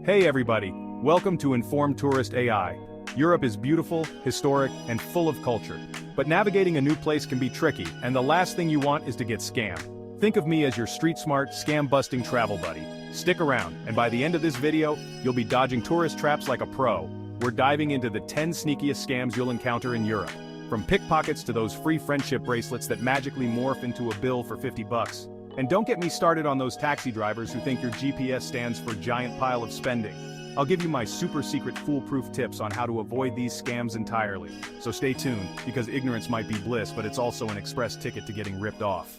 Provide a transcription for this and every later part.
Hey everybody, welcome to InformedTouristA.I. Europe is beautiful, historic, and full of culture. But navigating a new place can be tricky, and the last thing you want is to get scammed. Think of me as your street-smart, scam-busting travel buddy. Stick around, and by the end of this video, you'll be dodging tourist traps like a pro. We're diving into the 10 sneakiest scams you'll encounter in Europe. From pickpockets to those free friendship bracelets that magically morph into a bill for 50 bucks. And don't get me started on those taxi drivers who think your GPS stands for giant pile of spending. I'll give you my super secret foolproof tips on how to avoid these scams entirely. So stay tuned, because ignorance might be bliss, but it's also an express ticket to getting ripped off.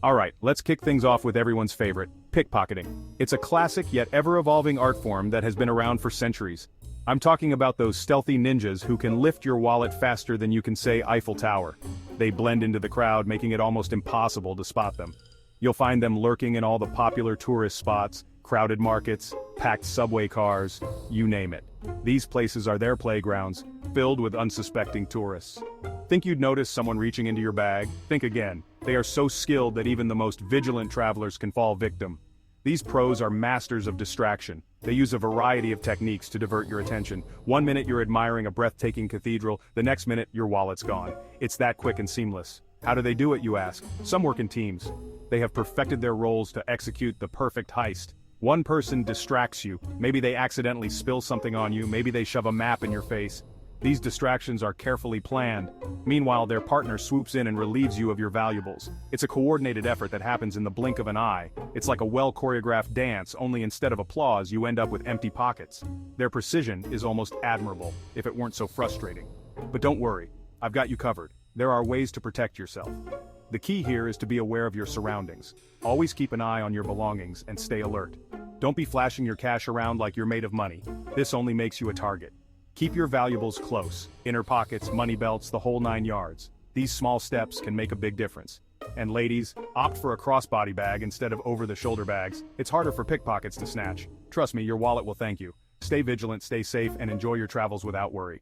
Alright, let's kick things off with everyone's favorite, pickpocketing. It's a classic yet ever-evolving art form that has been around for centuries. I'm talking about those stealthy ninjas who can lift your wallet faster than you can say Eiffel Tower. They blend into the crowd, making it almost impossible to spot them. You'll find them lurking in all the popular tourist spots, crowded markets, packed subway cars, you name it. These places are their playgrounds, filled with unsuspecting tourists. Think you'd notice someone reaching into your bag? Think again. They are so skilled that even the most vigilant travelers can fall victim. These pros are masters of distraction. They use a variety of techniques to divert your attention. One minute you're admiring a breathtaking cathedral, the next minute your wallet's gone. It's that quick and seamless. How do they do it, you ask? Some work in teams. They have perfected their roles to execute the perfect heist. One person distracts you. Maybe they accidentally spill something on you, maybe they shove a map in your face. These distractions are carefully planned. Meanwhile, their partner swoops in and relieves you of your valuables. It's a coordinated effort that happens in the blink of an eye. It's like a well-choreographed dance, only instead of applause, you end up with empty pockets. Their precision is almost admirable, if it weren't so frustrating. But don't worry, I've got you covered. There are ways to protect yourself. The key here is to be aware of your surroundings. Always keep an eye on your belongings and stay alert. Don't be flashing your cash around like you're made of money. This only makes you a target. Keep your valuables close, inner pockets, money belts, the whole 9 yards. These small steps can make a big difference. And ladies, opt for a crossbody bag instead of over-the-shoulder bags. It's harder for pickpockets to snatch. Trust me, your wallet will thank you. Stay vigilant, stay safe, and enjoy your travels without worry.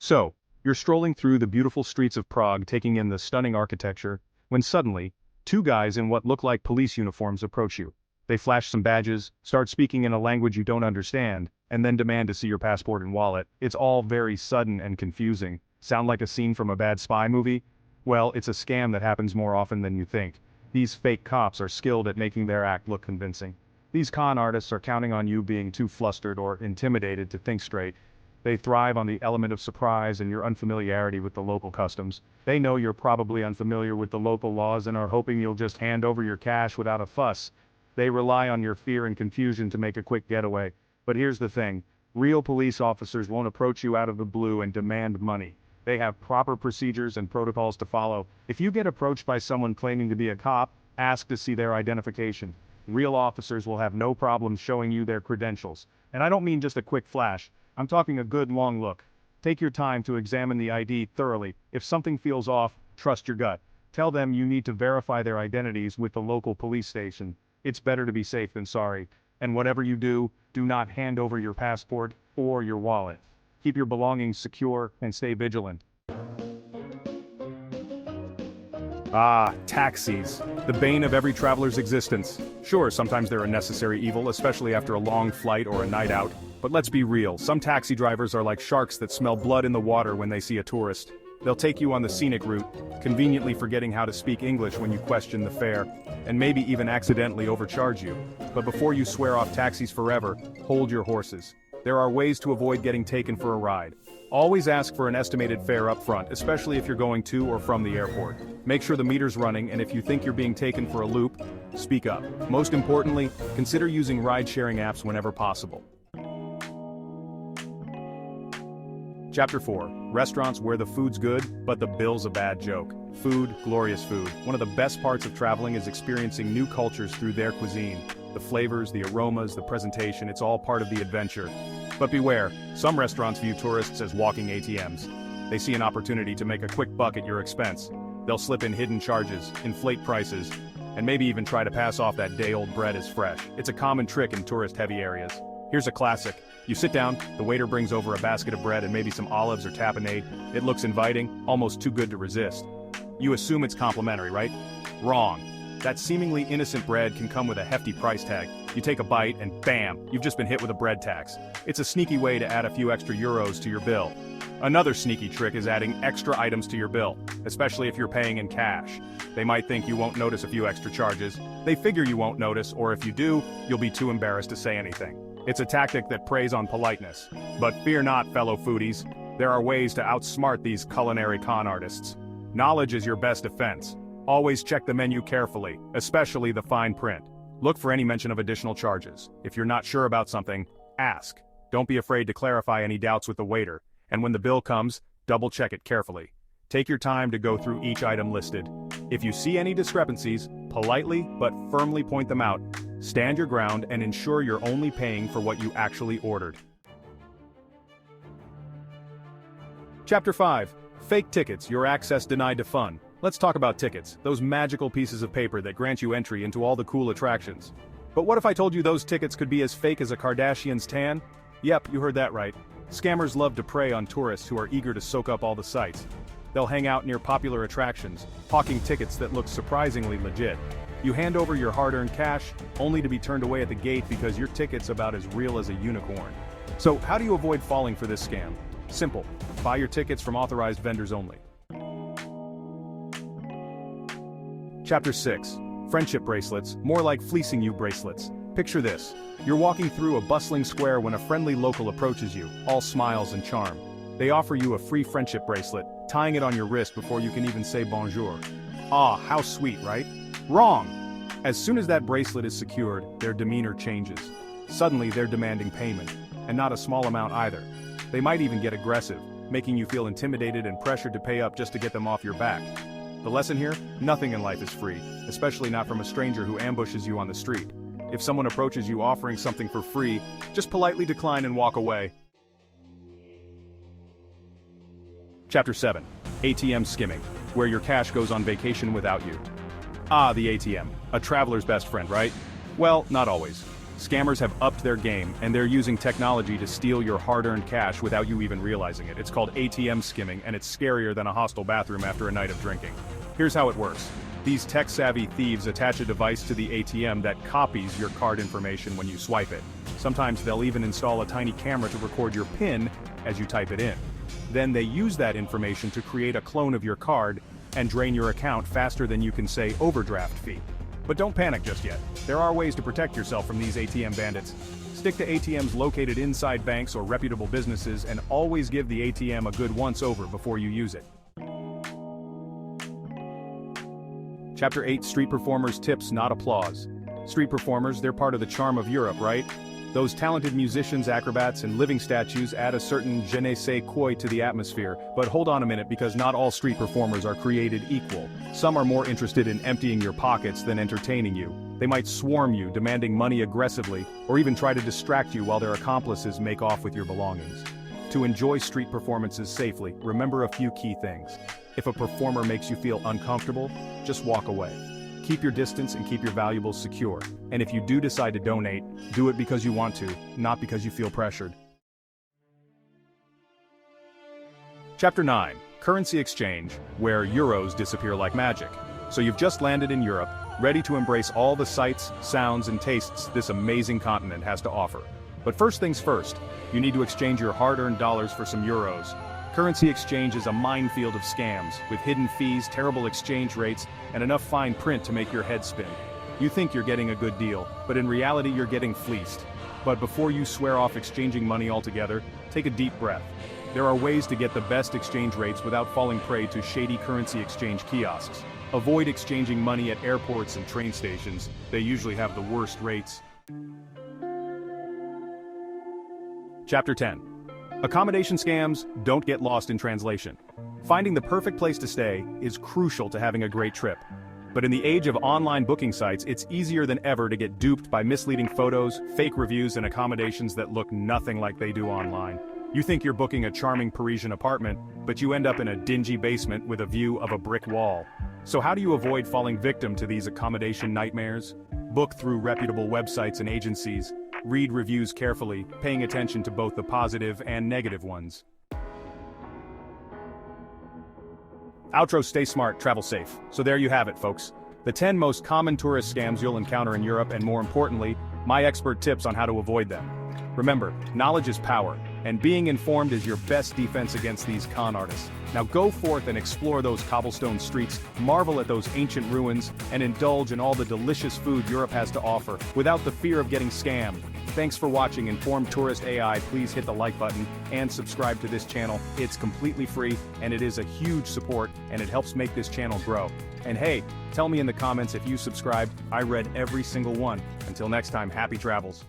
So, you're strolling through the beautiful streets of Prague taking in the stunning architecture, when suddenly, 2 guys in what look like police uniforms approach you. They flash some badges, start speaking in a language you don't understand, and then demand to see your passport and wallet. It's all very sudden and confusing. Sound like a scene from a bad spy movie? Well, it's a scam that happens more often than you think. These fake cops are skilled at making their act look convincing. These con artists are counting on you being too flustered or intimidated to think straight. They thrive on the element of surprise and your unfamiliarity with the local customs. They know you're probably unfamiliar with the local laws and are hoping you'll just hand over your cash without a fuss. They rely on your fear and confusion to make a quick getaway. But here's the thing. Real police officers won't approach you out of the blue and demand money. They have proper procedures and protocols to follow. If you get approached by someone claiming to be a cop, ask to see their identification. Real officers will have no problem showing you their credentials. And I don't mean just a quick flash. I'm talking a good long look. Take your time to examine the ID thoroughly. If something feels off, trust your gut. Tell them you need to verify their identities with the local police station. It's better to be safe than sorry. And whatever you do, do not hand over your passport or your wallet. Keep your belongings secure and stay vigilant. Ah, taxis. The bane of every traveler's existence. Sure, sometimes they're a necessary evil, especially after a long flight or a night out. But let's be real, some taxi drivers are like sharks that smell blood in the water when they see a tourist. They'll take you on the scenic route, conveniently forgetting how to speak English when you question the fare, and maybe even accidentally overcharge you. But before you swear off taxis forever, hold your horses. There are ways to avoid getting taken for a ride. Always ask for an estimated fare up front, especially if you're going to or from the airport. Make sure the meter's running, and if you think you're being taken for a loop, speak up. Most importantly, consider using ride-sharing apps whenever possible. Chapter 4. Restaurants where the food's good, but the bill's a bad joke. Food, glorious food. One of the best parts of traveling is experiencing new cultures through their cuisine. The flavors, the aromas, the presentation, it's all part of the adventure. But beware, some restaurants view tourists as walking ATMs. They see an opportunity to make a quick buck at your expense. They'll slip in hidden charges, inflate prices, and maybe even try to pass off that day-old bread as fresh. It's a common trick in tourist-heavy areas. Here's a classic. You sit down, the waiter brings over a basket of bread and maybe some olives or tapenade. It looks inviting, almost too good to resist. You assume it's complimentary, right? Wrong. That seemingly innocent bread can come with a hefty price tag. You take a bite and bam, you've just been hit with a bread tax. It's a sneaky way to add a few extra euros to your bill. Another sneaky trick is adding extra items to your bill, especially if you're paying in cash. They might think you won't notice a few extra charges. They figure you won't notice, or if you do, you'll be too embarrassed to say anything. It's a tactic that preys on politeness. But fear not, fellow foodies. There are ways to outsmart these culinary con artists. Knowledge is your best defense. Always check the menu carefully, especially the fine print. Look for any mention of additional charges. If you're not sure about something, ask. Don't be afraid to clarify any doubts with the waiter. And when the bill comes, double-check it carefully. Take your time to go through each item listed. If you see any discrepancies, politely but firmly point them out. Stand your ground and ensure you're only paying for what you actually ordered. Chapter 5. Fake tickets, your access denied to fun. Let's talk about tickets, those magical pieces of paper that grant you entry into all the cool attractions. But what if I told you those tickets could be as fake as a Kardashian's tan? Yep, you heard that right. Scammers love to prey on tourists who are eager to soak up all the sights. They'll hang out near popular attractions, hawking tickets that look surprisingly legit. You hand over your hard-earned cash, only to be turned away at the gate because your ticket's about as real as a unicorn. So, how do you avoid falling for this scam? Simple. Buy your tickets from authorized vendors only. Chapter 6. Friendship bracelets, more like fleecing you bracelets. Picture this. You're walking through a bustling square when a friendly local approaches you, all smiles and charm. They offer you a free friendship bracelet, tying it on your wrist before you can even say bonjour. Ah, how sweet, right? Wrong! As soon as that bracelet is secured, their demeanor changes. Suddenly they're demanding payment, and not a small amount either. They might even get aggressive, making you feel intimidated and pressured to pay up just to get them off your back. The lesson here? Nothing in life is free, especially not from a stranger who ambushes you on the street. If someone approaches you offering something for free, just politely decline and walk away. Chapter 7. ATM skimming, where your cash goes on vacation without you. Ah, the ATM, a traveler's best friend, right? Well, not always. Scammers have upped their game, and they're using technology to steal your hard-earned cash without you even realizing it. It's called ATM skimming, and it's scarier than a hostel bathroom after a night of drinking. Here's how it works. These tech-savvy thieves attach a device to the ATM that copies your card information when you swipe it. Sometimes they'll even install a tiny camera to record your PIN as you type it in. Then they use that information to create a clone of your card and drain your account faster than you can say overdraft fee. But don't panic just yet. There are ways to protect yourself from these ATM bandits. Stick to ATMs located inside banks or reputable businesses, and always give the ATM a good once-over before you use it. Chapter 8. Street performers' tips, not applause. Street performers, they're part of the charm of Europe, right? Those talented musicians, acrobats, and living statues add a certain je ne sais quoi to the atmosphere. But hold on a minute, because not all street performers are created equal. Some are more interested in emptying your pockets than entertaining you. They might swarm you, demanding money aggressively, or even try to distract you while their accomplices make off with your belongings. To enjoy street performances safely, remember a few key things. If a performer makes you feel uncomfortable, just walk away. Keep your distance and keep your valuables secure. And if you do decide to donate, do it because you want to, not because you feel pressured. Chapter 9. Currency exchange, where euros disappear like magic. So you've just landed in Europe, ready to embrace all the sights, sounds, and tastes this amazing continent has to offer. But first things first, you need to exchange your hard-earned dollars for some euros. Currency exchange is a minefield of scams, with hidden fees, terrible exchange rates, and enough fine print to make your head spin. You think you're getting a good deal, but in reality you're getting fleeced. But before you swear off exchanging money altogether, take a deep breath. There are ways to get the best exchange rates without falling prey to shady currency exchange kiosks. Avoid exchanging money at airports and train stations. They usually have the worst rates. Chapter 10. Accommodation scams, don't get lost in translation. Finding the perfect place to stay is crucial to having a great trip. But in the age of online booking sites, it's easier than ever to get duped by misleading photos, fake reviews, and accommodations that look nothing like they do online. You think you're booking a charming Parisian apartment, but you end up in a dingy basement with a view of a brick wall. So how do you avoid falling victim to these accommodation nightmares? Book through reputable websites and agencies. Read reviews carefully, paying attention to both the positive and negative ones. Outro: stay smart, travel safe. So there you have it, folks. the 10 most common tourist scams you'll encounter in Europe, and more importantly, my expert tips on how to avoid them. Remember, knowledge is power, and being informed is your best defense against these con artists. Now go forth and explore those cobblestone streets, marvel at those ancient ruins, and indulge in all the delicious food Europe has to offer, without the fear of getting scammed. Thanks for watching InformedTouristA.I. Please hit the like button and subscribe to this channel. It's completely free, and it is a huge support, and it helps make this channel grow. And hey, tell me in the comments if you subscribed. I read every single one. Until next time, happy travels.